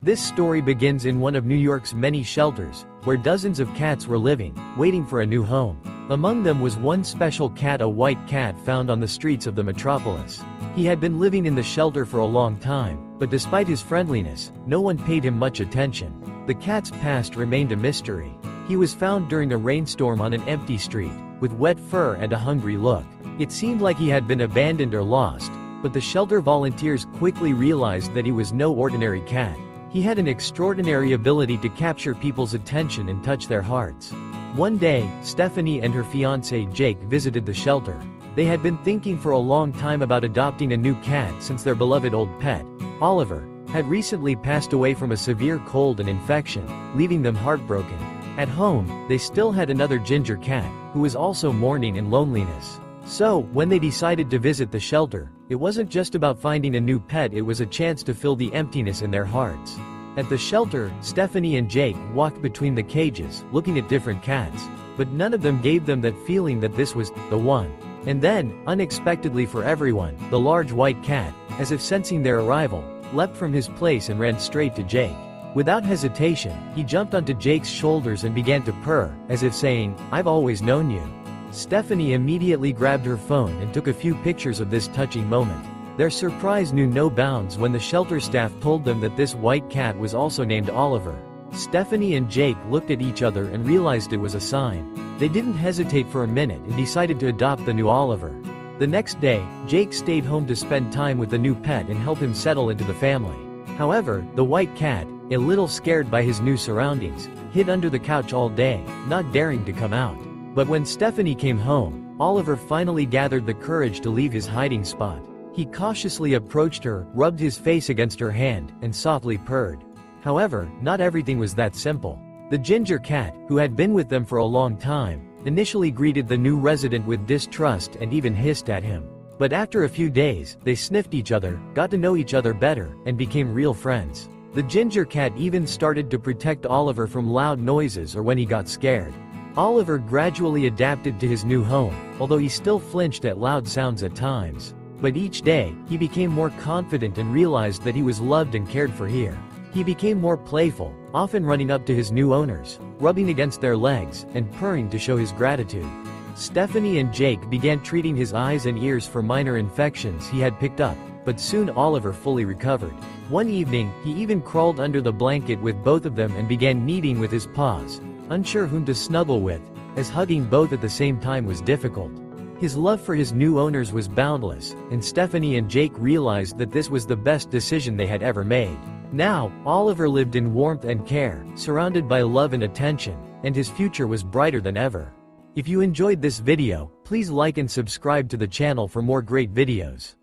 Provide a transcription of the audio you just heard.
This story begins in one of New York's many shelters, where dozens of cats were living, waiting for a new home. Among them was one special cat, a white cat found on the streets of the metropolis. He had been living in the shelter for a long time, but despite his friendliness, no one paid him much attention. The cat's past remained a mystery. He was found during a rainstorm on an empty street, with wet fur and a hungry look. It seemed like he had been abandoned or lost, but the shelter volunteers quickly realized that he was no ordinary cat. He had an extraordinary ability to capture people's attention and touch their hearts. One day, Stephanie and her fiancé Jake visited the shelter. They had been thinking for a long time about adopting a new cat since their beloved old pet, Oliver, had recently passed away from a severe cold and infection, leaving them heartbroken. At home, they still had another ginger cat, who was also mourning in loneliness. So, when they decided to visit the shelter, it wasn't just about finding a new pet, it was a chance to fill the emptiness in their hearts. At the shelter, Stephanie and Jake walked between the cages, looking at different cats, but none of them gave them that feeling that this was the one. And then, unexpectedly for everyone, the large white cat, as if sensing their arrival, leapt from his place and ran straight to Jake. Without hesitation, he jumped onto Jake's shoulders and began to purr, as if saying, "I've always known you." Stephanie immediately grabbed her phone and took a few pictures of this touching moment. Their surprise knew no bounds when the shelter staff told them that this white cat was also named Oliver. Stephanie and Jake looked at each other and realized it was a sign. They didn't hesitate for a minute and decided to adopt the new Oliver. The next day, Jake stayed home to spend time with the new pet and help him settle into the family. However, the white cat, a little scared by his new surroundings, hid under the couch all day, not daring to come out. But when Stephanie came home, Oliver finally gathered the courage to leave his hiding spot. He cautiously approached her, rubbed his face against her hand, and softly purred. However, not everything was that simple. The ginger cat, who had been with them for a long time, initially greeted the new resident with distrust and even hissed at him. But after a few days, they sniffed each other, got to know each other better, and became real friends. The ginger cat even started to protect Oliver from loud noises or when he got scared. Oliver gradually adapted to his new home, although he still flinched at loud sounds at times. But each day, he became more confident and realized that he was loved and cared for here. He became more playful, often running up to his new owners, rubbing against their legs, and purring to show his gratitude. Stephanie and Jake began treating his eyes and ears for minor infections he had picked up, but soon Oliver fully recovered. One evening, he even crawled under the blanket with both of them and began kneading with his paws, unsure whom to snuggle with, as hugging both at the same time was difficult. His love for his new owners was boundless, and Stephanie and Jake realized that this was the best decision they had ever made. Now, Oliver lived in warmth and care, surrounded by love and attention, and his future was brighter than ever. If you enjoyed this video, please like and subscribe to the channel for more great videos.